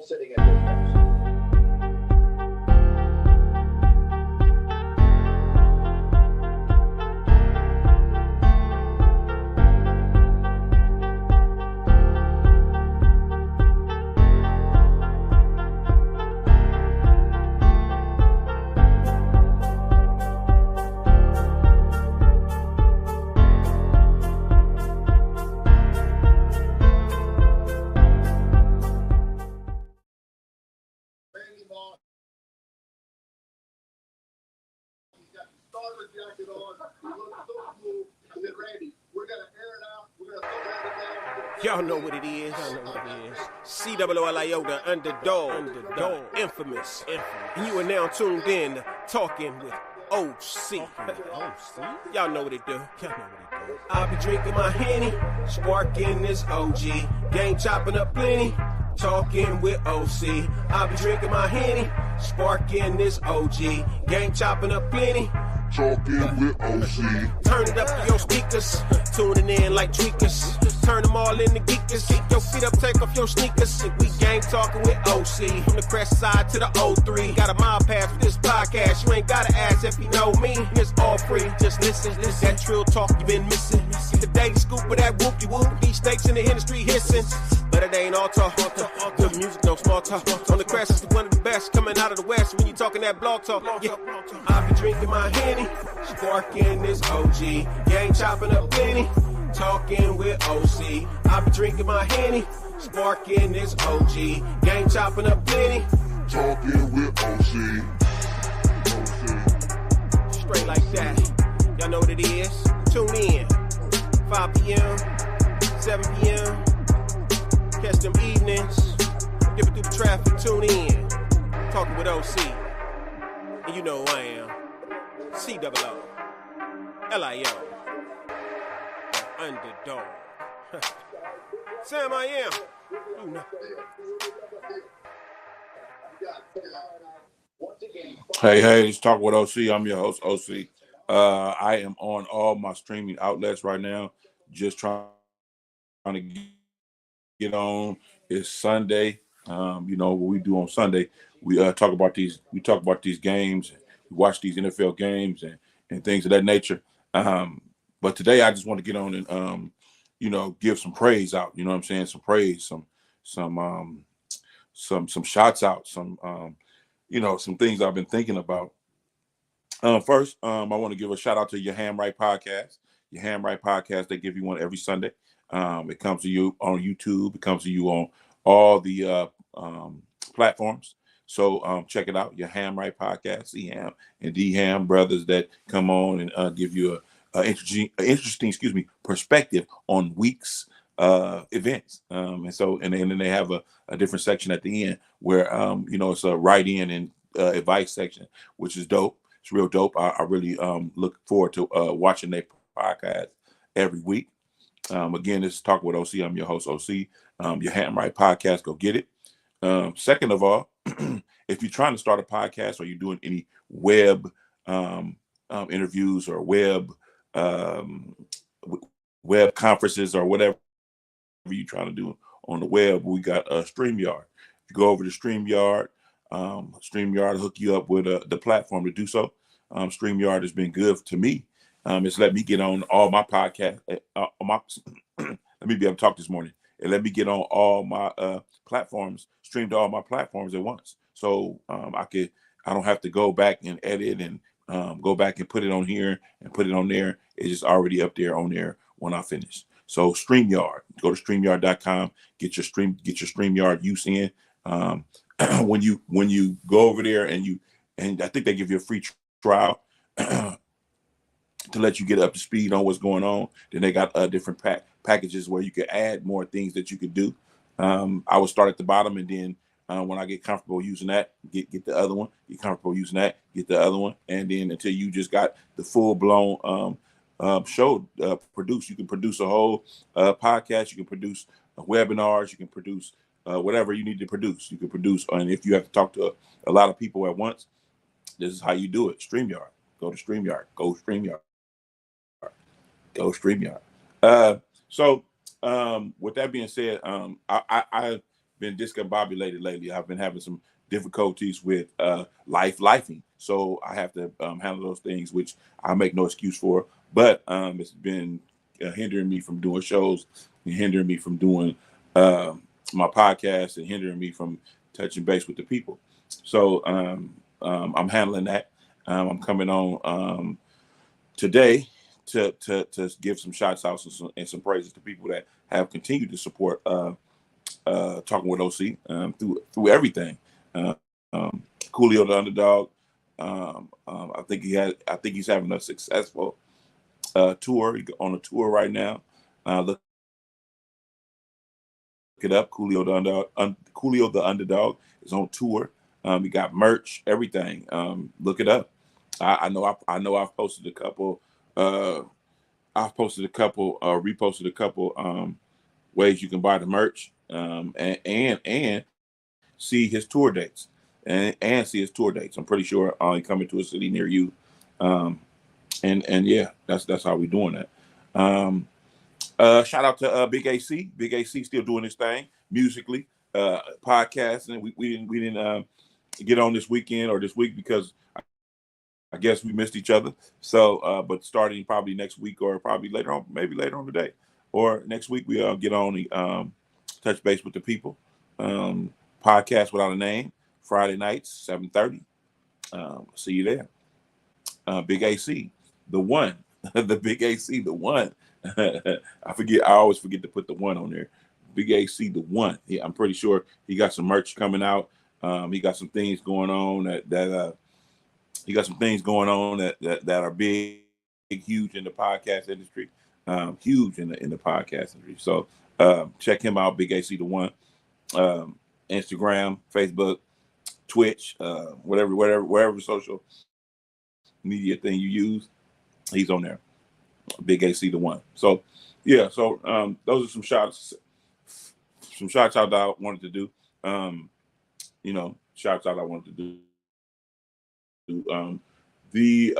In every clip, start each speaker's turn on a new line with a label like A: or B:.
A: people sitting at his desk.
B: Y'all know what it is. COOLIO, the underdog, infamous. And you are now tuned in to Talking with OC. Y'all know what it do. I be drinking my Henny, sparking this OG. Game chopping up plenty, talking with OC. I be drinking my Henny, sparking this OG. Game chopping up plenty,
C: talking with OC.
B: Turn it up to your speakers, tuning in like tweakers. Turn them all into geekers. Keep your feet up, take off your sneakers. We gang talking with OC. From the crest side to the O3. Got a mile pass for this podcast. You ain't gotta ask if you know me. It's all free. Just listen. That trill talk you been missing. The daily scoop with that whoop-de-whoop. These snakes in the industry hissing. But it ain't all talk. Good music, no small talk. On the crest is one of the best coming out of the west. When you talking that blog talk, yeah. I be drinking my Henny, sparking this OG. Gang chopping up plenty, talking with OC. I be drinking my Henny, sparking this OG. Gang chopping up plenty,
C: talking with OC.
B: Straight like that. Y'all know what it is. Tune in. 5 p.m., 7 p.m. Catch them evenings. Give it through the traffic. Tune in. Talking with OC. And you know who I am. COOLIO. Underdog. Sam, I am. You know.
D: Hey, it's Talk with OC. I'm your host, OC. I am on all my streaming outlets right now. Just trying to get on. It's Sunday. You know what we do on Sunday. We talk about these games. We watch these NFL games and things of that nature. But today I just want to get on and give some praise out. You know what I'm saying? Some praise, some shots out, some things I've been thinking about. First, I want to give a shout out to Your Ham Right Podcast. Your Ham Right Podcast, they give you one every Sunday. It comes to you on YouTube. It comes to you on all the platforms. So check it out. Your Ham Right Podcast, C-Ham and D-Ham brothers that come on and give you a interesting perspective on week's events. And then they have a different section at the end where it's a write-in and advice section, which is dope. It's real dope. I really look forward to watching their podcast every week. Again, this is Talk with OC. I'm your host, OC. Your Ham Right Podcast, go get it. Second of all, if you're trying to start a podcast or you're doing any web interviews or web conferences or whatever you're trying to do on the web, we got StreamYard. If you go over to StreamYard, StreamYard hook you up with the platform to do so. StreamYard has been good to me. It's let me get on all my podcasts. Let me be able to talk this morning. And let me get on all my platforms, stream to all my platforms at once. So I don't have to go back and edit and go back and put it on here and put it on there. It's just already up there on there when I finish. So StreamYard, go to StreamYard.com, get your StreamYard use in. When you go over there and I think they give you a free trial to let you get up to speed on what's going on. Then they got different packages where you can add more things that you could do. I would start at the bottom, and then when I get comfortable using that, get the other one. Get comfortable using that, get the other one, and then until you just got the full blown show produced. You can produce a whole podcast. You can produce webinars. You can produce whatever you need to produce. You can produce, and if you have to talk to a lot of people at once, this is how you do it. StreamYard. Go to StreamYard. Go StreamYard. Go StreamYard. So with that being said, I've been discombobulated lately. I've been having some difficulties with lifing. So I have to handle those things, which I make no excuse for. But it's been hindering me from doing shows and hindering me from doing my podcast and hindering me from touching base with the people. So I'm handling that. I'm coming on today to give some shots out and some praises to people that have continued to support Talking with OC through everything. Coolio the Underdog. I think he's having a successful tour. He's on a tour right now. Look it up. Coolio the Underdog is on tour. He got merch, everything. Look it up. I know I've posted a couple. Reposted a couple ways you can buy the merch, and see his tour dates, and see his tour dates. I'm pretty sure he's coming to a city near you, and yeah, that's how we're doing that. Shout out to Big AC. Big AC still doing his thing musically, podcasting. We didn't get on this weekend or this week because I guess we missed each other. So, but starting probably next week or probably later on, maybe later on today or next week, we get on touch base with the people. Podcast Without a Name, Friday nights, 7:30. See you there. Big AC, the one, the Big AC, the one. I always forget to put the one on there. Big AC, the one. Yeah, I'm pretty sure he got some merch coming out. He got some things going on that he got some things going on that are big, huge in the podcast industry, huge in the podcast industry. So check him out, Big AC the One. Instagram, Facebook, Twitch, wherever social media thing you use, he's on there. Big AC the One. So yeah, so those are some shots out that I wanted to do. Shouts out I wanted to do. The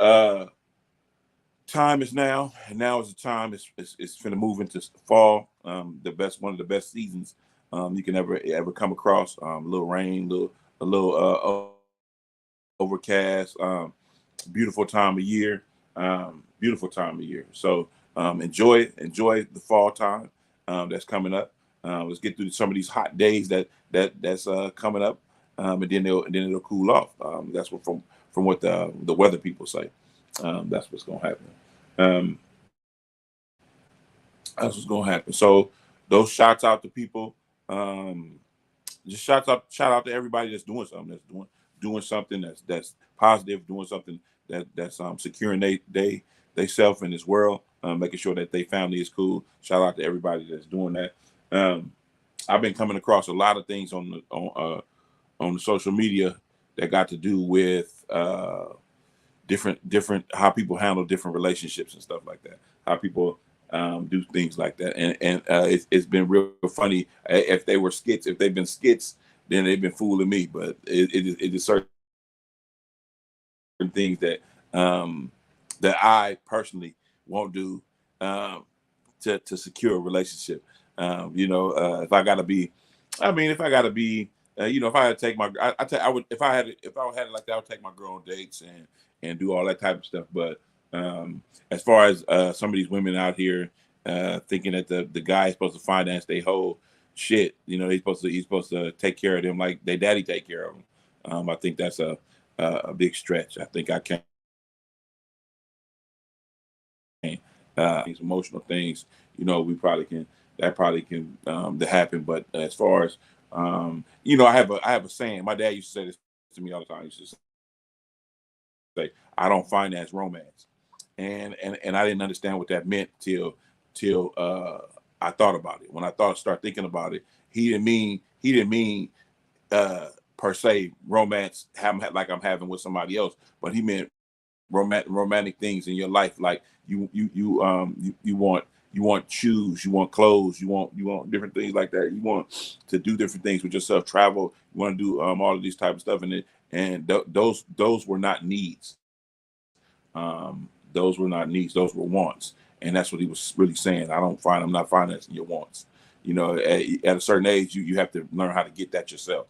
D: time is now, and now is the time. It's going to move into fall. One of the best seasons you can ever come across. A little rain, a little overcast. Beautiful time of year. So enjoy the fall time that's coming up. Let's get through some of these hot days that's coming up, and then it'll cool off. That's what from what the weather people say. That's what's gonna happen. That's what's gonna happen. So those shouts out to people. Just shout out to everybody that's doing something. That's doing something that's positive. Doing something that's securing they self in this world. Making sure that their family is cool. Shout out to everybody that's doing that. I've been coming across a lot of things on the social media that got to do with different how people handle different relationships and stuff like that. How people do things like that, and it's been real funny. If they've been skits, then they've been fooling me. But it is certain things that I personally won't do to secure a relationship. If I gotta be, if I had to take my, if I had it like that, I would take my girl on dates and do all that type of stuff. But as far as some of these women out here thinking that the guy is supposed to finance their whole shit, he's supposed to take care of them like their daddy take care of them. I think that's a big stretch. I think I can't. These emotional things, we probably can. That probably can happen. But as far as I have a saying. My dad used to say this to me all the time. He used to say, "I don't finance romance," and I didn't understand what that meant till I thought about it. When I start thinking about it, he didn't mean per se romance like I'm having with somebody else, but he meant romantic things in your life, like you want shoes, you want clothes, you want different things like that. You want to do different things with yourself, travel. You want to do all of these type of stuff, and those were not needs. Those were not needs. Those were wants, and that's what he was really saying. I'm not financing your wants. You know, at a certain age, you have to learn how to get that yourself.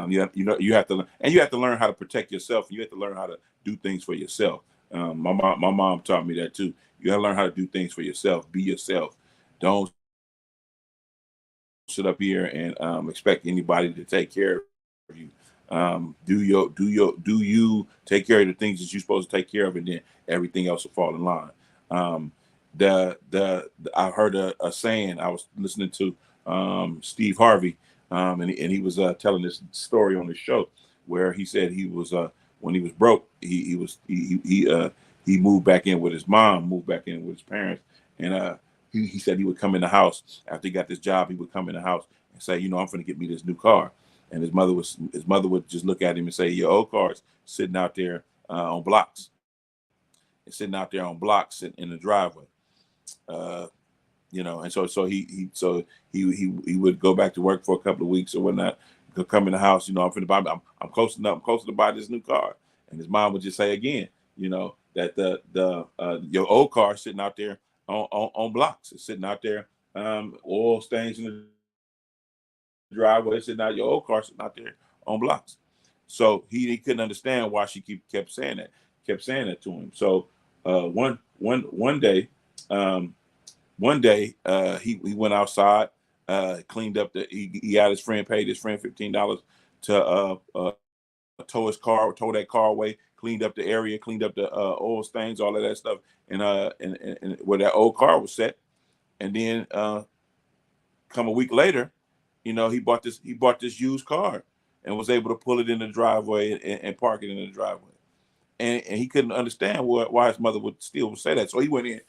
D: You have to learn, and you have to learn how to protect yourself. You have to learn how to do things for yourself. My mom taught me that too. You got to learn how to do things for yourself. Be yourself. Don't sit up here and expect anybody to take care of you. Do you take care of the things that you're supposed to take care of, and then everything else will fall in line. I heard a saying. I was listening to Steve Harvey, and he was telling this story on his show where he said he was when he was broke, he moved back in with his mom, moved back in with his parents, and he said he would come in the house after he got this job. He would come in the house and say, I'm going to get me this new car. And his mother would just look at him and say, your old car's sitting out there on blocks. It's sitting out there on blocks in the driveway. And so he would go back to work for a couple of weeks or whatnot. He'll come in the house, I'm close to buy this new car. And his mom would just say again, that the your old car is sitting out there on blocks. It's sitting out there, oil stains in the driveway. It's sitting out, your old car sitting out there on blocks. So he couldn't understand why she kept saying that to him. So one day he went outside, cleaned up he had his friend, paid his friend $15 to tow his car, tow that car away, cleaned up the area, cleaned up the oil stains, all of that stuff, and where that old car was set. And then come a week later, he bought this used car and was able to pull it in the driveway and park it in the driveway. And he couldn't understand why his mother would still say that. So he went in,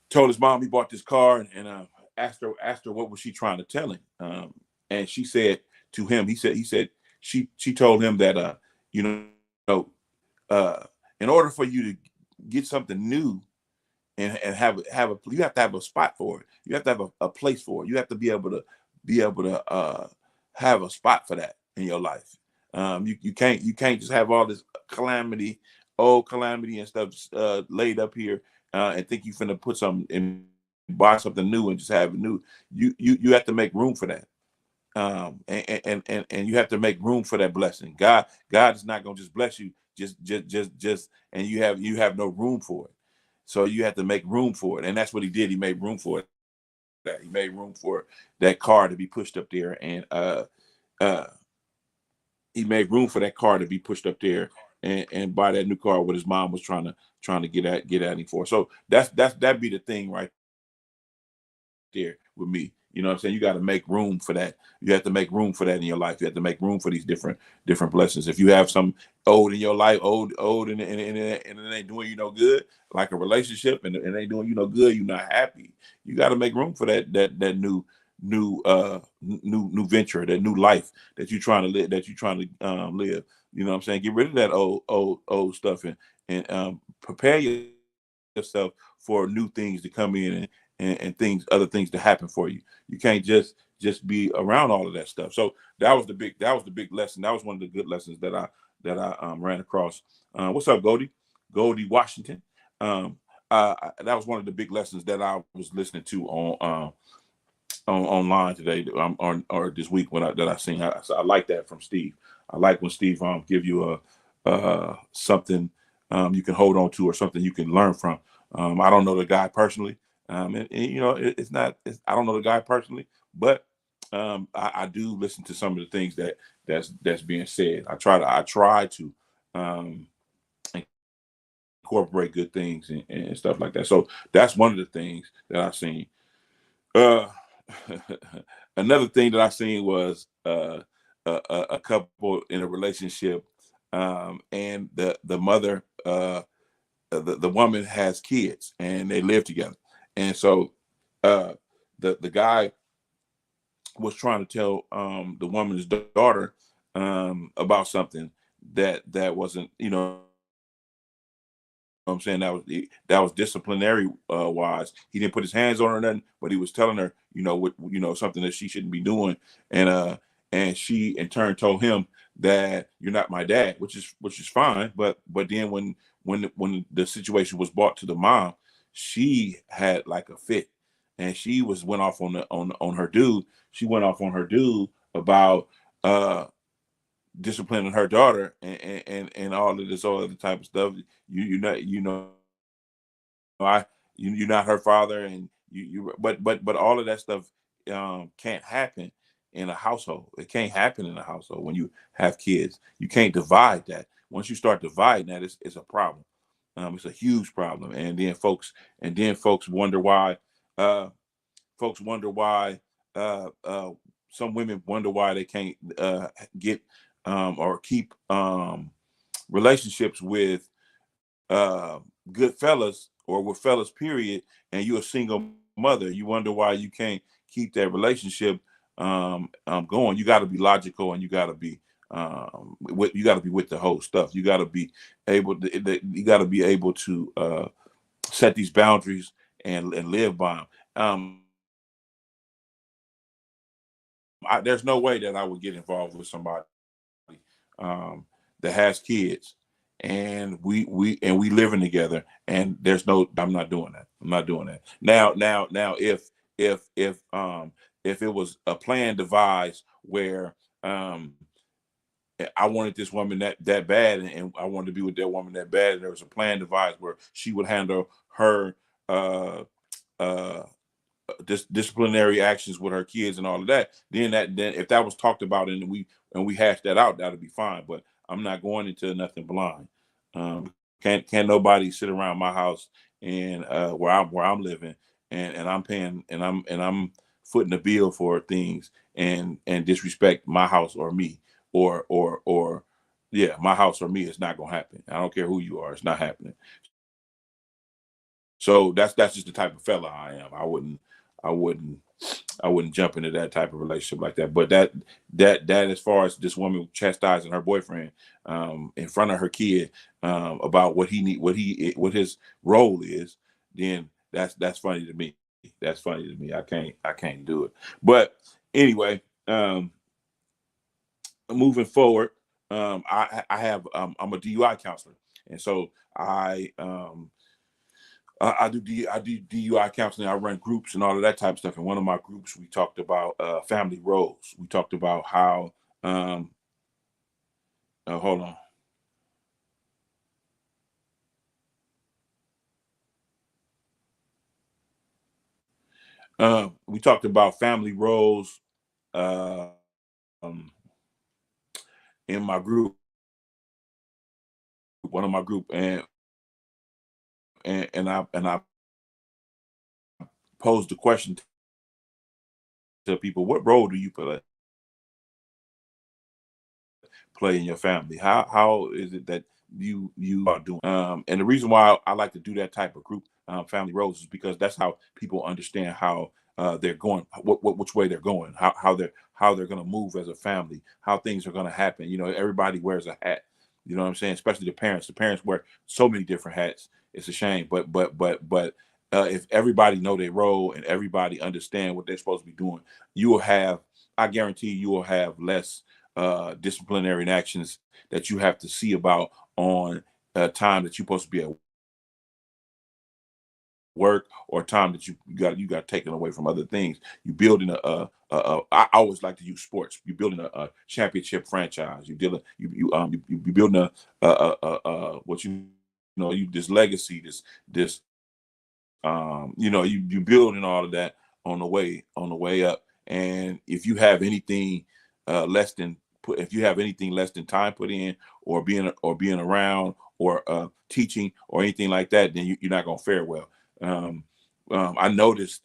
D: told his mom he bought this car, and asked her what was she trying to tell him. And she said to him, he said she told him that in order for you to get something new and have you have to have a spot for it. You have to have a place for it. You have to be able to have a spot for that in your life. You can't just have all this old calamity and stuff laid up here and think you finna put something and buy something new and just have it new. You have to make room for that. And you have to make room for that blessing. God is not gonna just bless you just and you have no room for it. So you have to make room for it. And that's what he did. He made room for it. He made room for that car to be pushed up there, and he made room for that car to be pushed up there and buy that new car what his mom was trying to get at him for. So that'd be the thing right there with me. You know what I'm saying? You got to make room for that. You have to make room for that in your life. You have to make room for these different blessings. If you have some old in your life, old and it ain't doing you no good, like a relationship, and it ain't doing you no good, you're not happy. You got to make room for that new venture, that new life that you're trying to live. You know what I'm saying? Get rid of that old stuff and prepare yourself for new things to come in and other things to happen for you. You can't just be around all of that stuff. So that was the big lesson. That was one of the good lessons that I ran across. What's up, Goldie Washington? That was one of the big lessons that I was listening to online today, or this week that I seen. I like that from Steve. I like when Steve give you something you can hold on to or something you can learn from. I don't know the guy personally. I don't know the guy personally, but I do listen to some of the things that's being said. I try to incorporate good things and stuff like that. So that's one of the things that I've seen. Another thing that I seen was a couple in a relationship, and the mother, the woman has kids and they live together. And so the guy was trying to tell the woman's daughter about something that wasn't, I'm saying, that was disciplinary wise. He didn't put his hands on her or nothing, but he was telling her, something that she shouldn't be doing. And she in turn told him that you're not my dad, which is fine. But then when the situation was brought to the mom, she had like a fit, and she went off on her dude. She went off on her dude about disciplining her daughter and all of this other type of stuff. You're not her father, and but all of that stuff can't happen in a household. It can't happen in a household when you have kids. You can't divide that. Once you start dividing that, it's a problem. It's a huge problem, and then folks wonder why. Folks wonder why. Some women wonder why they can't get or keep relationships with good fellas or with fellas, period, and you're a single mother. You wonder why you can't keep that relationship going. You got to be logical, and you got to be with the whole stuff. You got to be able to set these boundaries and live by them. There's no way that I would get involved with somebody that has kids and we living together, and I'm not doing that. I'm not doing that. Now if it was a plan devised where I wanted this woman that bad, and I wanted to be with that woman that bad, and there was a plan devised where she would handle her disciplinary actions with her kids and all of that, then if that was talked about and we hashed that out, that'd be fine. But I'm not going into nothing blind. Can't nobody sit around my house and where I'm living and I'm paying and I'm footing the bill for things and disrespect my house or me or yeah, my house or me. It's not gonna happen. I don't care who you are. It's not happening. So that's just the type of fella I am. I wouldn't jump into that type of relationship like that. But that as far as this woman chastising her boyfriend in front of her kid about what his role is, then that's funny to me. That's funny to me. I can't do it. But anyway, moving forward, I have I'm a DUI counselor, and so I do DUI counseling. I run groups and all of that type of stuff. In one of my groups, we talked about family roles. We talked about how hold on. We talked about family roles in my group, one of my group, and I posed the question to people: what role do you play in your family? How is it that you are doing? And the reason why I like to do that type of group family roles is because that's how people understand how they're going, which way they're going, how they're going to move as a family, how things are going to happen. You know, everybody wears a hat. You know what I'm saying? Especially the parents. The parents wear so many different hats. It's a shame, but if everybody know their role and everybody understand what they're supposed to be doing, you will have. I guarantee you will have less disciplinary actions that you have to see about on time that you're supposed to be at work or time that you got taken away from other things. You building I always like to use sports. You're building a championship franchise. You're dealing you building what you this legacy, this you building all of that on the way up. And if you have anything less than if you have anything less than time put in or being around or teaching or anything like that, then you're not going to fare well. I noticed,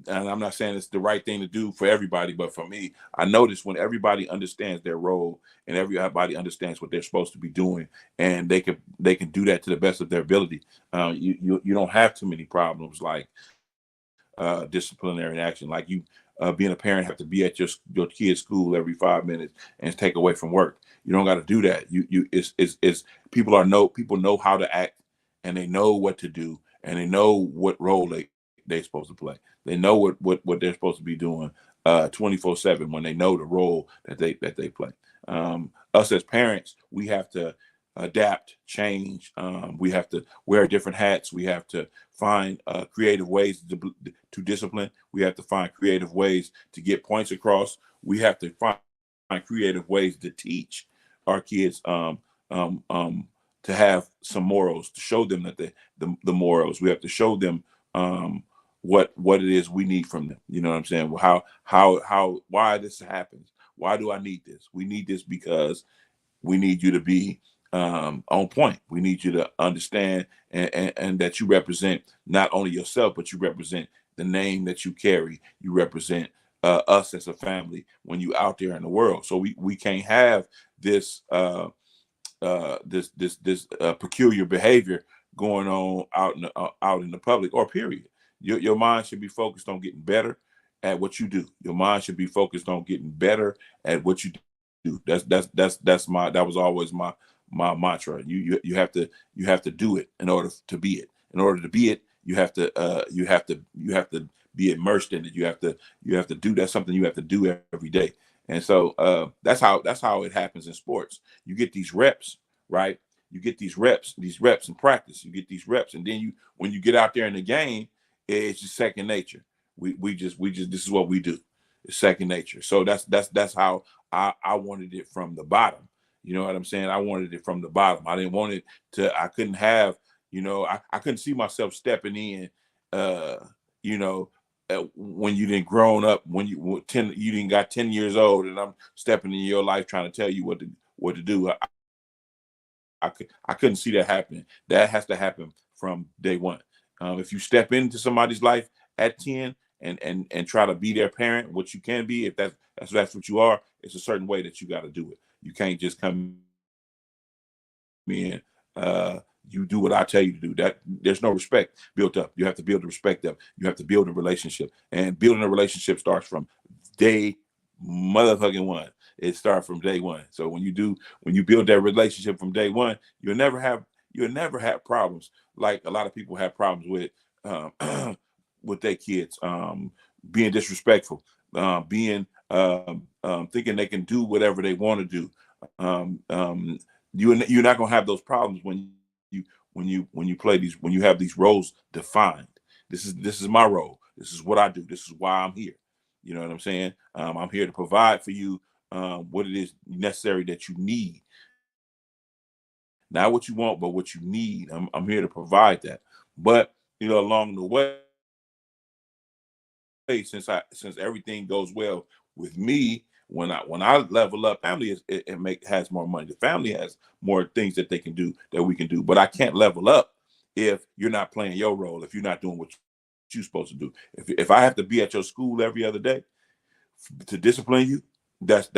D: and I'm not saying it's the right thing to do for everybody, but for me, I noticed when everybody understands their role and everybody understands what they're supposed to be doing, and they can do that to the best of their ability, you don't have too many problems like disciplinary action, like you being a parent have to be at your kid's school every 5 minutes and take away from work. You don't got to do that. It's people know how to act, and they know what to do, and they know what role they're supposed to play. They know what they're supposed to be doing 24/7 when they know the role that they play. Us as parents, we have to adapt, change. We have to wear different hats. We have to find creative ways to discipline. We have to find creative ways to get points across. We have to find creative ways to teach our kids to have some morals, to show them that the morals. We have to show them what it is we need from them. You know what I'm saying? Why this happens? Why do I need this? We need this because we need you to be on point. We need you to understand and that you represent not only yourself, but you represent the name that you carry. You represent us as a family when you out there in the world. So we can't have this peculiar behavior going on out in the public, or period. Your mind should be focused on getting better at what you do. Your mind should be focused on getting better at what you do. That was always my mantra. You have to do it in order to be it. In order to be it, you have to be immersed in it. You have to do. That's something you have to do every day. And so that's how it happens in sports. You get these reps, right? You get these reps in practice. You get these reps, and then when you get out there in the game, it's just second nature. We just this is what we do. It's second nature. So that's how I wanted it from the bottom. You know what I'm saying? I wanted it from the bottom. I didn't want it to. I couldn't have. I couldn't see myself stepping in. When you didn't grown up, when you didn't got 10 years old, and I'm stepping in your life trying to tell you what to do. I couldn't see that happening. That has to happen from day one. If you step into somebody's life at 10 and try to be their parent, what you can be, if that's what you are, it's a certain way that you got to do it. You can't just come in. You do what I tell you to do. That there's no respect built up. You have to build the respect up. You have to build a relationship, and building a relationship starts from day motherfucking one. It starts from day one. So when you build that relationship from day one, you'll never have problems like a lot of people have problems with with their kids, being disrespectful, being thinking they can do whatever they want to do. You're not gonna have those problems when you have these roles defined. This is my role. This is what I do. This is why I'm here. You know what I'm saying? I'm here to provide for you what it is necessary that you need. Not what you want, but what you need. I'm here to provide that. But along the way, since everything goes well with me, when I level up, family has more money. The family has more things that they can do that we can do. But I can't level up if you're not playing your role, if you're not doing what you're supposed to do. If I have to be at your school every other day to discipline you, that's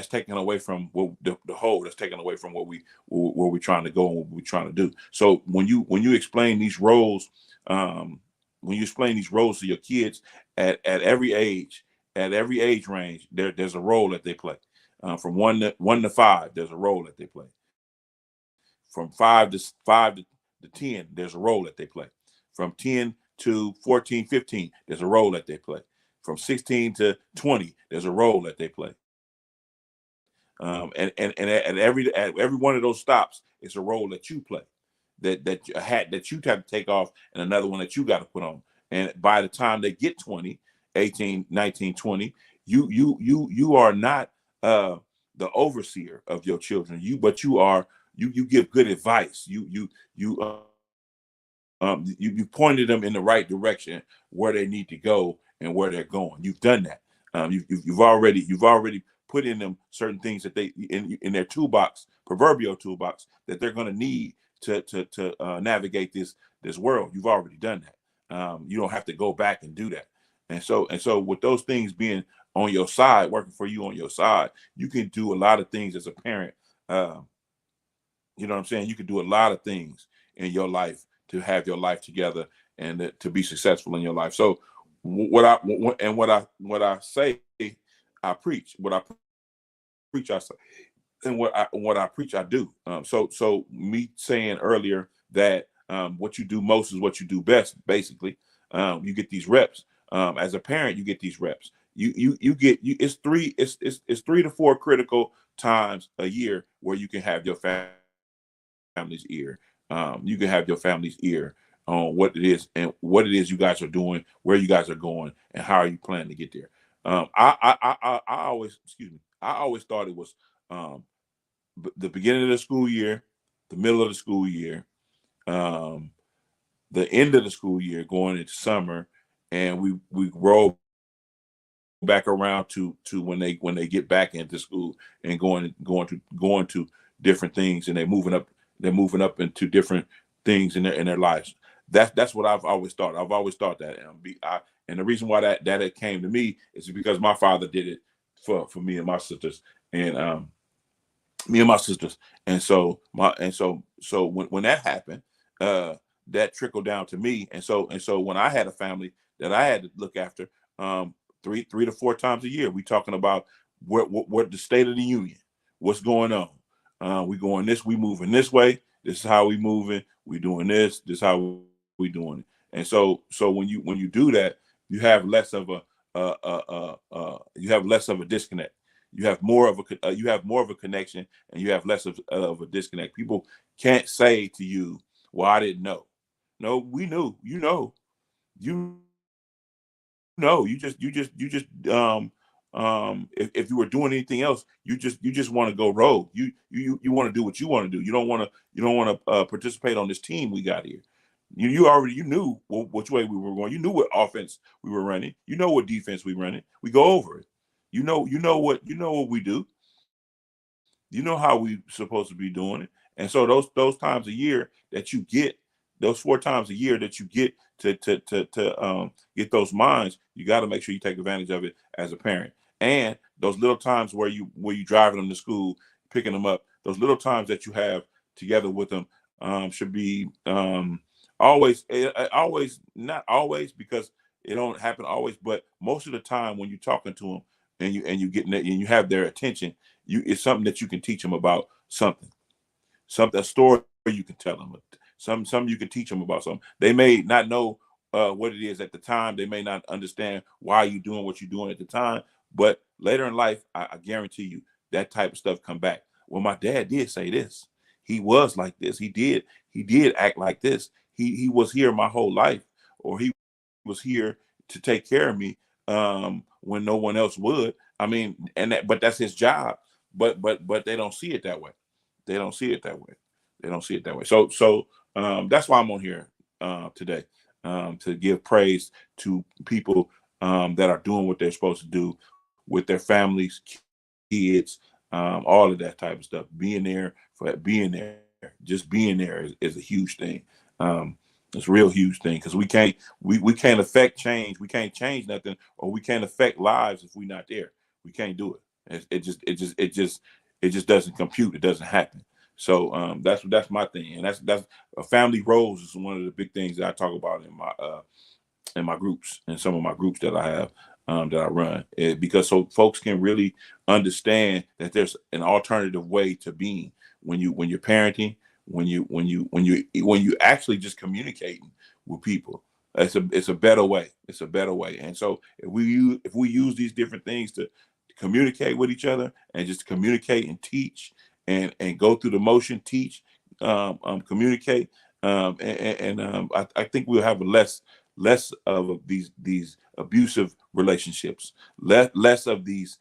D: taken away from what the whole. That's taken away from where we're trying to go and what we're trying to do. So when you explain these roles, to your kids at every age. At every age range, there's a role that they play. From 1 to 5, there's a role that they play. From 5 to 10, there's a role that they play. From 10 to 14, 15, there's a role that they play. From 16 to 20, there's a role that they play. And at every one of those stops, it's a role that you play. That a hat that you have to take off, and another one that you got to put on. And by the time they get 20, 18, 19, 20, you are not the overseer of your children. You give good advice. You pointed them in the right direction where they need to go and where they're going. You've done that. You've already put in them certain things that they in their toolbox, proverbial toolbox, that they're going to need to navigate this world. You've already done that. You don't have to go back and do that. And so with those things being on your side, working for you on your side, you can do a lot of things as a parent. You know what I'm saying? You can do a lot of things in your life to have your life together and to be successful in your life. So what I say, I preach. What I preach, I say, and what I preach, I do. So me saying earlier that what you do most is what you do best. Basically, you get these reps. As a parent, you get these reps. It's 3 to 4 critical times a year where you can have your family's ear. You can have your family's ear on what it is and what it is you guys are doing, where you guys are going, and how are you planning to get there. I always, excuse me, I always thought it was the beginning of the school year, the middle of the school year, um, the end of the school year, going into summer, and we roll back around to when they get back into school and going to different things, and they're moving up into different things in their lives. That's what I've always thought. I've always thought that, and the reason why that it came to me is because my father did it for me and my sisters, and me and my sisters, and so when that happened, that trickled down to me, and so when I had a family that I had to look after, um, three to four times a year, we talking about what the state of the union, what's going on. We going this, we moving this way. This is how we moving. We doing this. This is how we doing it. And so when you do that, you have less of a disconnect. You have more of a connection, and you have less of a disconnect. People can't say to you, "Well, I didn't know." No, we knew. You know. If you were doing anything else, you just want to go rogue. You want to do what you want to do. You don't want to participate on this team we got here. You knew which way we were going. You knew what offense we were running. You know what defense we running. We go over it. You know what we do. You know how we supposed to be doing it. And so those times a year that you get, those 4 times a year that you get to get those minds, you got to make sure you take advantage of it as a parent. And those little times where you driving them to school, picking them up, those little times that you have together with them should be always, not always, because it don't happen always, but most of the time when you're talking to them and you getting it and you have their attention, it's something that you can teach them about something, a story you can tell them, some you can teach them about something. They may not know what it is at the time. They may not understand why you're doing what you're doing at the time, but later in life, I guarantee you that type of stuff come back. Well, my dad did say this. He was like this. He did act like this. He was here my whole life, or he was here to take care of me when no one else would. I mean, but that's his job. But they don't see it that way. They don't see it that way. So that's why I'm on here today, to give praise to people that are doing what they're supposed to do with their families, kids, all of that type of stuff. Being there, just being there is a huge thing. It's a real huge thing, because we can't affect change. We can't change nothing, or we can't affect lives if we're not there. We can't do it. It just doesn't compute. It doesn't happen. So that's my thing, and that's family roles is one of the big things that I talk about in my groups, and some of my groups that I have that I run, because so folks can really understand that there's an alternative way to being when you're parenting, when you actually just communicating with people. It's a better way. It's a better way. And so if we use these different things to communicate with each other, and just communicate and teach, and go through the motion, teach, communicate, I think we'll have less of these abusive relationships, less of these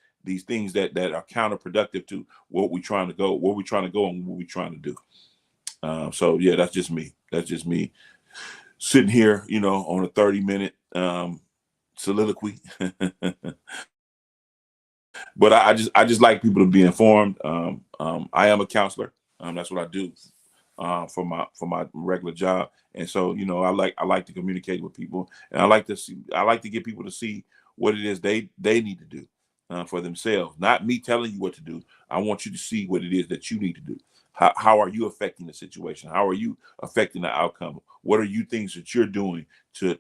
D: things that are counterproductive to where we're trying to go, and what we're trying to do. So yeah, that's just me sitting here, on a 30-minute soliloquy. But I just like people to be informed. I am a counselor. That's what I do for my regular job. And so, I like to communicate with people, and I like to get people to see what it is they need to do for themselves. Not me telling you what to do. I want you to see what it is that you need to do. How are you affecting the situation? How are you affecting the outcome? What are you things that you're doing to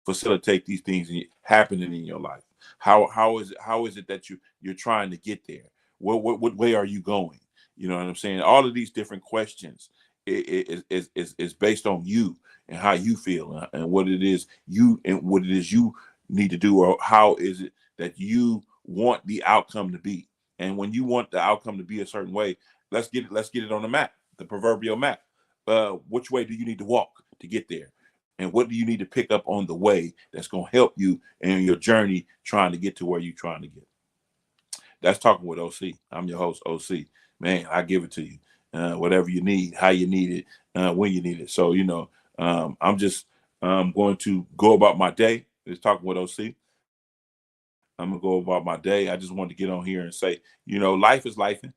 D: facilitate these things happening in your life? How is it that you're trying to get there? What way are you going? You know what I'm saying? All of these different questions is based on you and how you feel, and what it is you need to do, or how is it that you want the outcome to be. And when you want the outcome to be a certain way, let's get it on the map. the proverbial map. Which way do you need to walk to get there? And what do you need to pick up on the way that's going to help you in your journey trying to get to where you're trying to get? That's Talking with OC. I'm your host, OC. Man, I give it to you. Whatever you need, how you need it, when you need it. So, I'm just going to go about my day. It's Talking with OC. I'm going to go about my day. I just wanted to get on here and say, life is lifing,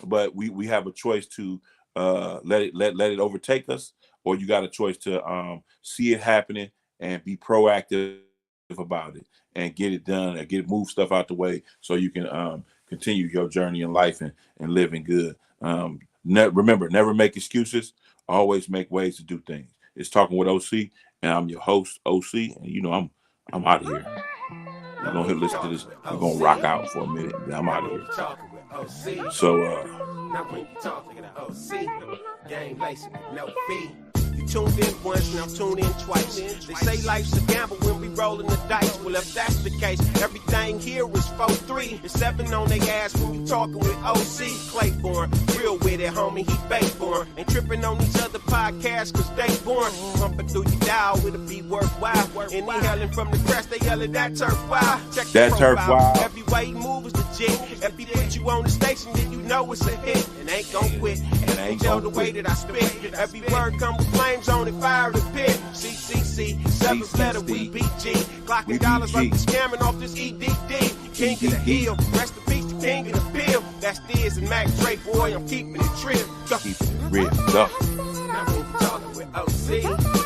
D: but we have a choice to let it overtake us, or you got a choice to see it happening and be proactive about it and get it done and move stuff out the way so you can continue your journey in life and living good. Remember, never make excuses. Always make ways to do things. It's Talking with OC, and I'm your host, OC, and I'm out of here. We're gonna listen to this. We're gonna rock out for a minute. And I'm out of here. So
B: now when you talking to OC, game lacing with no fee. You tuned in once, now tune in twice. They say life's a gamble when we rolling the dice. Well, if that's the case, everything here is 4-3. It's 7 on their ass when you talking with OC Claiborne. Real with it, homie, he Bayborn. Ain't tripping on these other podcasts, cause they born. Pumping through your dial, it'll be worthwhile. And he yelling from the crest, they yelling that turf wild. Check
D: that turf wild.
B: Every way he moves is legit. If he put you on the station, then you know it's a hit. And ain't gon' quit. And ain't tell the way that I spit. Every word come with flames on it, fire the pit. CCC, 7th letter, we BG. Clocking dollars like we scamming off this EDD. King of the hill, rest in peace, the king of the pill. That's Diz and Mac Dre, boy, I'm keeping it trill.
D: Keeping it real, go.
B: Now we talking with OC.